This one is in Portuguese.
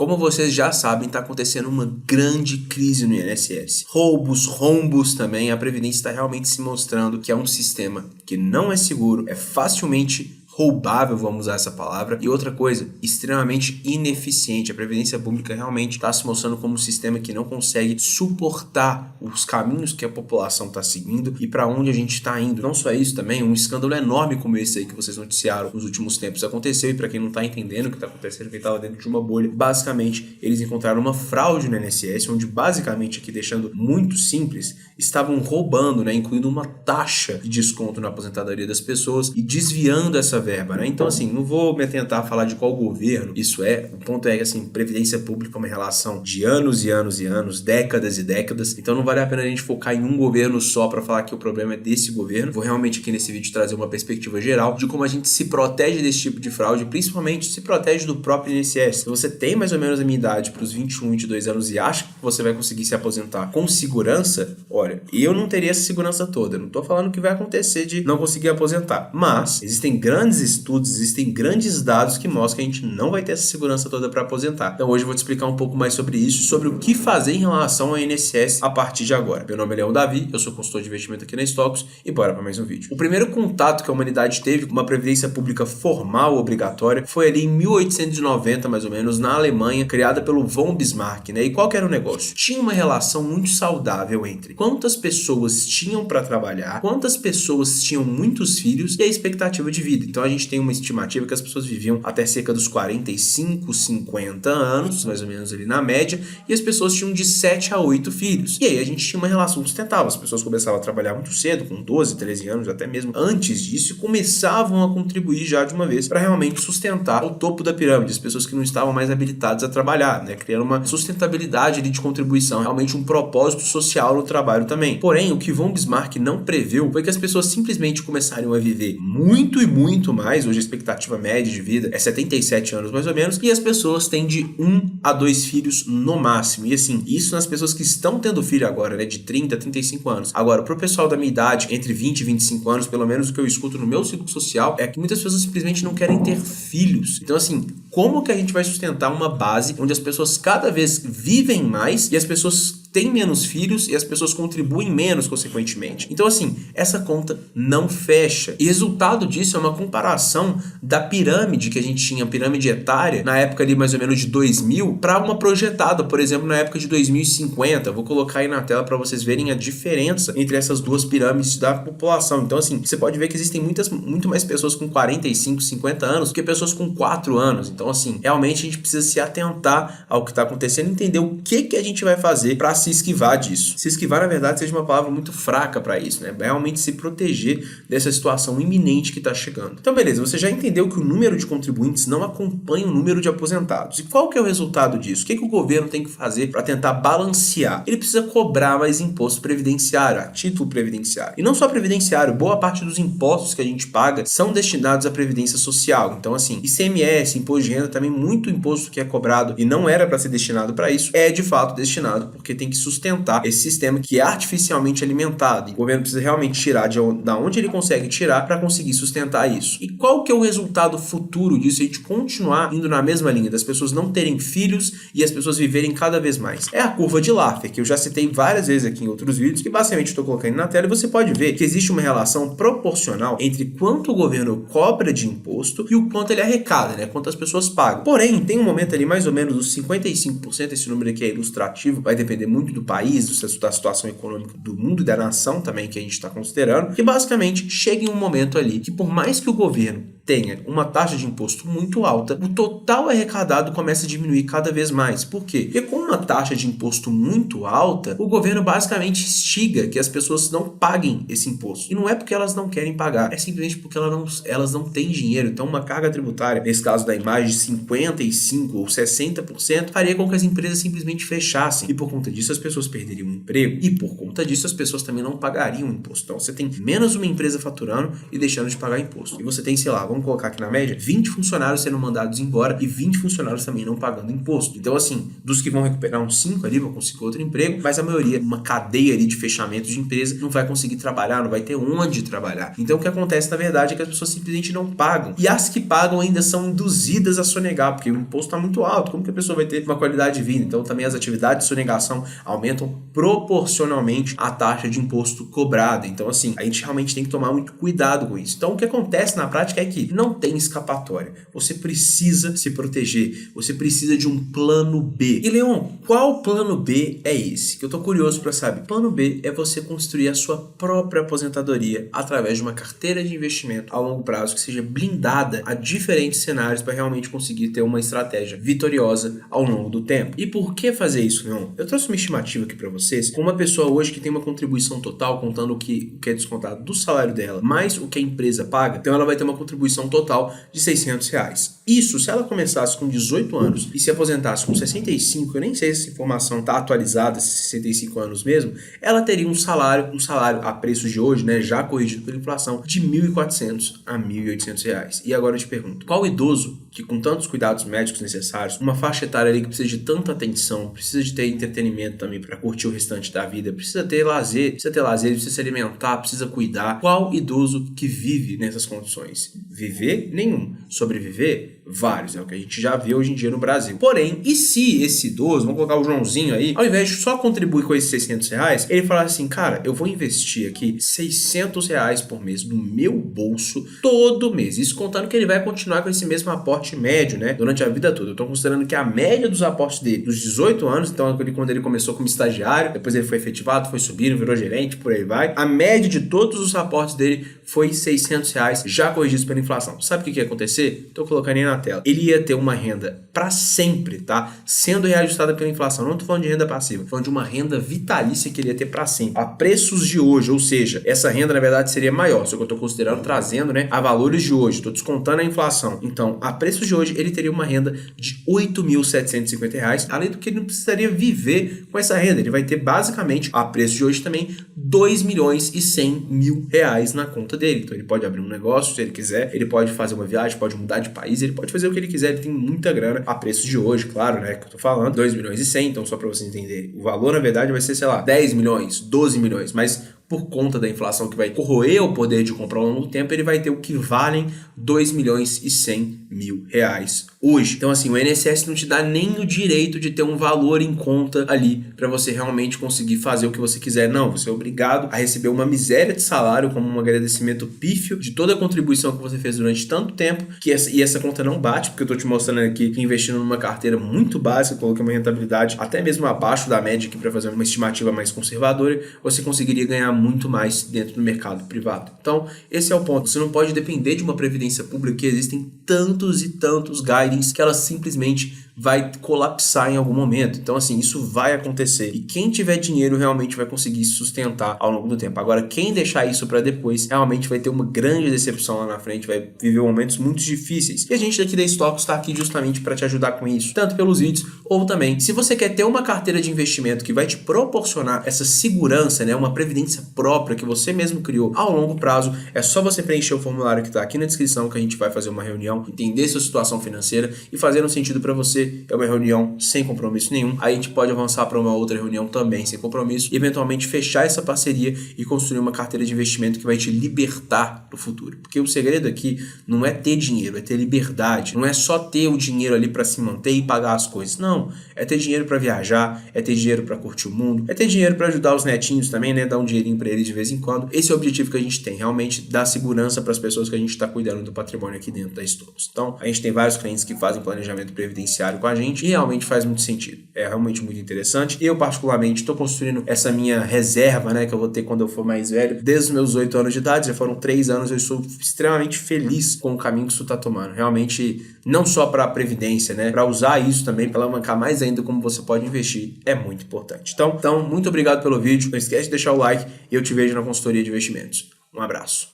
Como vocês já sabem, está acontecendo uma grande crise no INSS. Roubos, rombos também. A Previdência está realmente se mostrando que é um sistema que não é seguro, é facilmente roubável, vamos usar essa palavra, e outra coisa, extremamente ineficiente. A Previdência Pública realmente está se mostrando como um sistema que não consegue suportar os caminhos que a população está seguindo e para onde a gente está indo. Não só isso também, um escândalo enorme como esse aí que vocês noticiaram nos últimos tempos aconteceu, e para quem não está entendendo o que está acontecendo, quem estava dentro de uma bolha, basicamente eles encontraram uma fraude no INSS, onde basicamente, aqui deixando muito simples, estavam roubando, né, incluindo uma taxa de desconto na aposentadoria das pessoas e desviando essa verba, né? Então, assim, não vou me atentar a falar de qual governo isso é. O ponto é que, assim, Previdência Pública é uma relação de anos e anos e anos, décadas e décadas. Então, não vale a pena a gente focar em um governo só para falar que o problema é desse governo. Vou realmente aqui nesse vídeo trazer uma perspectiva geral de como a gente se protege desse tipo de fraude, principalmente se protege do próprio INSS. Se você tem mais ou menos a minha idade para os 21, 22 anos e acha que você vai conseguir se aposentar com segurança, olha, eu não teria essa segurança toda. Eu não tô falando que vai acontecer de não conseguir aposentar, mas existem grandes estudos, existem grandes dados que mostram que a gente não vai ter essa segurança toda para aposentar. Então hoje eu vou te explicar um pouco mais sobre isso, sobre o que fazer em relação ao INSS a partir de agora. Meu nome é Leão Davi, eu sou consultor de investimento aqui na Stocks e bora para mais um vídeo. O primeiro contato que a humanidade teve com uma previdência pública formal obrigatória foi ali em 1890, mais ou menos, na Alemanha, criada pelo von Bismarck, né? E qual que era o negócio? Tinha uma relação muito saudável entre quantas pessoas tinham para trabalhar, quantas pessoas tinham muitos filhos e a expectativa de vida. Então a gente tem uma estimativa que as pessoas viviam até cerca dos 45, 50 anos, mais ou menos ali na média, e as pessoas tinham de 7 a 8 filhos. E aí a gente tinha uma relação sustentável. As pessoas começavam a trabalhar muito cedo, com 12, 13 anos, até mesmo antes disso, começavam a contribuir já de uma vez para realmente sustentar o topo da pirâmide, as pessoas que não estavam mais habilitadas a trabalhar, né? Criando uma sustentabilidade ali de contribuição, realmente um propósito social no trabalho também. Porém, o que von Bismarck não previu foi que as pessoas simplesmente começariam a viver muito e muito mais. Hoje a expectativa média de vida é 77 anos mais ou menos, e as pessoas têm de 1 a 2 filhos no máximo. E assim, isso nas pessoas que estão tendo filho agora, né, de 30 a 35 anos. Agora, pro pessoal da minha idade, entre 20 e 25 anos, pelo menos o que eu escuto no meu ciclo social, é que muitas pessoas simplesmente não querem ter filhos. Então assim, como que a gente vai sustentar uma base onde as pessoas cada vez vivem mais e as pessoas têm menos filhos e as pessoas contribuem menos, consequentemente? Então, assim, essa conta não fecha. E resultado disso é uma comparação da pirâmide que a gente tinha, a pirâmide etária, na época ali mais ou menos de 2000, para uma projetada, por exemplo, na época de 2050. Vou colocar aí na tela para vocês verem a diferença entre essas duas pirâmides da população. Então, assim, você pode ver que existem muito mais pessoas com 45, 50 anos do que pessoas com 4 anos. Então, assim, realmente a gente precisa se atentar ao que está acontecendo e entender o que a gente vai fazer para se esquivar disso. Se esquivar, na verdade, seja uma palavra muito fraca para isso, né? Realmente se proteger dessa situação iminente que está chegando. Então, beleza, você já entendeu que o número de contribuintes não acompanha o número de aposentados. E qual que é o resultado disso? O que o governo tem que fazer para tentar balancear? Ele precisa cobrar mais imposto previdenciário, a título previdenciário. E não só previdenciário, boa parte dos impostos que a gente paga são destinados à previdência social. Então, assim, ICMS, imposto de renda, também muito imposto que é cobrado e não era para ser destinado para isso, é de fato destinado porque tem que sustentar esse sistema que é artificialmente alimentado. E o governo precisa realmente tirar da onde ele consegue tirar para conseguir sustentar isso. E qual que é o resultado futuro disso? A gente continuar indo na mesma linha, das pessoas não terem filhos e as pessoas viverem cada vez mais. É a curva de Laffer, que eu já citei várias vezes aqui em outros vídeos, que basicamente estou colocando na tela, e você pode ver que existe uma relação proporcional entre quanto o governo cobra de imposto e o quanto ele arrecada, né? Quantas pessoas pagam. Porém, tem um momento ali mais ou menos dos 55%, esse número aqui é ilustrativo, vai depender muito do país, da situação econômica do mundo e da nação também que a gente está considerando, que basicamente chega em um momento ali que, por mais que o governo tenha uma taxa de imposto muito alta, o total arrecadado começa a diminuir cada vez mais. Por quê? Porque com uma taxa de imposto muito alta, o governo basicamente instiga que as pessoas não paguem esse imposto. E não é porque elas não querem pagar, é simplesmente porque elas não têm dinheiro. Então, uma carga tributária, nesse caso da imagem, de 55% ou 60%, faria com que as empresas simplesmente fechassem. E por conta disso, as pessoas perderiam o emprego. E por conta disso, as pessoas também não pagariam imposto. Então, você tem menos uma empresa faturando e deixando de pagar imposto. E você tem, sei lá, vamos colocar aqui na média, 20 funcionários sendo mandados embora e 20 funcionários também não pagando imposto. Então, assim, dos que vão recuperar uns 5 ali, vão conseguir outro emprego, mas a maioria, uma cadeia ali de fechamento de empresa, não vai conseguir trabalhar, não vai ter onde trabalhar. Então, o que acontece, na verdade, é que as pessoas simplesmente não pagam. E as que pagam ainda são induzidas a sonegar, porque o imposto está muito alto. Como que a pessoa vai ter uma qualidade de vida? Então, também as atividades de sonegação aumentam proporcionalmente à taxa de imposto cobrada. Então, assim, a gente realmente tem que tomar muito cuidado com isso. Então, o que acontece na prática é que não tem escapatória. Você precisa se proteger. Você precisa de um plano B. E, Leon, qual plano B é esse? Que eu tô curioso para saber. Plano B é você construir a sua própria aposentadoria através de uma carteira de investimento a longo prazo que seja blindada a diferentes cenários para realmente conseguir ter uma estratégia vitoriosa ao longo do tempo. E por que fazer isso, Leon? Eu trouxe uma estimativa aqui para vocês. Com uma pessoa hoje que tem uma contribuição total, contando o que é descontado do salário dela, mais o que a empresa paga, então ela vai ter uma contribuição total de R$600. Isso, se ela começasse com 18 anos e se aposentasse com 65, eu nem sei se essa informação está atualizada, se 65 anos mesmo, ela teria um salário a preços de hoje, né, já corrigido pela inflação, de R$1.400 a R$1.800. E agora eu te pergunto, qual idoso que com tantos cuidados médicos necessários, uma faixa etária ali que precisa de tanta atenção, precisa de ter entretenimento também para curtir o restante da vida, precisa ter lazer, precisa se alimentar, precisa cuidar, qual idoso que vive nessas condições? Viver? Nenhum. Sobreviver? Vários, é o que a gente já vê hoje em dia no Brasil. Porém, e se esse idoso, vamos colocar o Joãozinho aí, ao invés de só contribuir com esses R$600, ele falar assim, cara, eu vou investir aqui R$600 por mês no meu bolso todo mês, isso contando que ele vai continuar com esse mesmo aporte médio, né, durante a vida toda. Eu tô considerando que a média dos aportes dele, dos 18 anos, então quando ele começou como estagiário, depois ele foi efetivado, foi subindo, virou gerente, por aí vai, a média de todos os aportes dele foi R$600, já corrigidos pela inflação. Sabe o que ia acontecer? Tô colocando aí na tela. Ele ia ter uma renda para sempre, tá? Sendo reajustada pela inflação. Não tô falando de renda passiva, tô falando de uma renda vitalícia que ele ia ter para sempre. A preços de hoje, ou seja, essa renda na verdade seria maior, só que eu tô considerando trazendo, né, a valores de hoje, tô descontando a inflação. Então, a preços de hoje, ele teria uma renda de R$8.750, além do que ele não precisaria viver com essa renda. Ele vai ter basicamente, a preço de hoje também, R$2.100.000 na conta dele. Então ele pode abrir um negócio se ele quiser, ele pode fazer uma viagem, pode mudar de país, ele pode fazer o que ele quiser, ele tem muita grana a preço de hoje, claro, né, que eu tô falando, 2.100.000, então só pra vocês entenderem, o valor na verdade vai ser, sei lá, 10 milhões, 12 milhões, mas por conta da inflação que vai corroer o poder de compra ao longo do tempo, ele vai ter o que valem R$2.100.000 hoje. Então assim, o INSS não te dá nem o direito de ter um valor em conta ali para você realmente conseguir fazer o que você quiser. Não, você é obrigado a receber uma miséria de salário como um agradecimento pífio de toda a contribuição que você fez durante tanto tempo, que essa conta não bate, porque eu tô te mostrando aqui que investindo numa carteira muito básica, coloquei uma rentabilidade até mesmo abaixo da média aqui para fazer uma estimativa mais conservadora, você conseguiria ganhar muito mais dentro do mercado privado. Então, esse é o ponto. Você não pode depender de uma previdência pública, que existem tantos e tantos guidings que ela simplesmente vai colapsar em algum momento. Então, assim, isso vai acontecer. E quem tiver dinheiro realmente vai conseguir se sustentar ao longo do tempo. Agora, quem deixar isso para depois, realmente vai ter uma grande decepção lá na frente, vai viver momentos muito difíceis. E a gente daqui da Stocks está aqui justamente para te ajudar com isso, tanto pelos vídeos, ou também, se você quer ter uma carteira de investimento que vai te proporcionar essa segurança, né, uma previdência própria que você mesmo criou ao longo prazo, é só você preencher o formulário que está aqui na descrição, que a gente vai fazer uma reunião, entender sua situação financeira e fazer um sentido para você. É uma reunião sem compromisso nenhum. Aí a gente pode avançar para uma outra reunião também sem compromisso e eventualmente fechar essa parceria e construir uma carteira de investimento que vai te libertar no futuro. Porque o segredo aqui não é ter dinheiro, é ter liberdade. Não é só ter o dinheiro ali para se manter e pagar as coisas. Não, é ter dinheiro para viajar, é ter dinheiro para curtir o mundo, é ter dinheiro para ajudar os netinhos também, né, dar um dinheirinho para eles de vez em quando. Esse é o objetivo que a gente tem, realmente dar segurança para as pessoas que a gente está cuidando do patrimônio aqui dentro da Stocks. Então, a gente tem vários clientes que fazem planejamento previdenciário com a gente e realmente faz muito sentido. É realmente muito interessante. Eu, particularmente, estou construindo essa minha reserva, né, que eu vou ter quando eu for mais velho, desde os meus 8 anos de idade, já foram 3 anos, eu sou extremamente feliz com o caminho que isso está tomando. Realmente, não só para a previdência, né, para usar isso também, para alavancar mais ainda como você pode investir, é muito importante. Então, muito obrigado pelo vídeo. Não esquece de deixar o like e eu te vejo na consultoria de investimentos. Um abraço.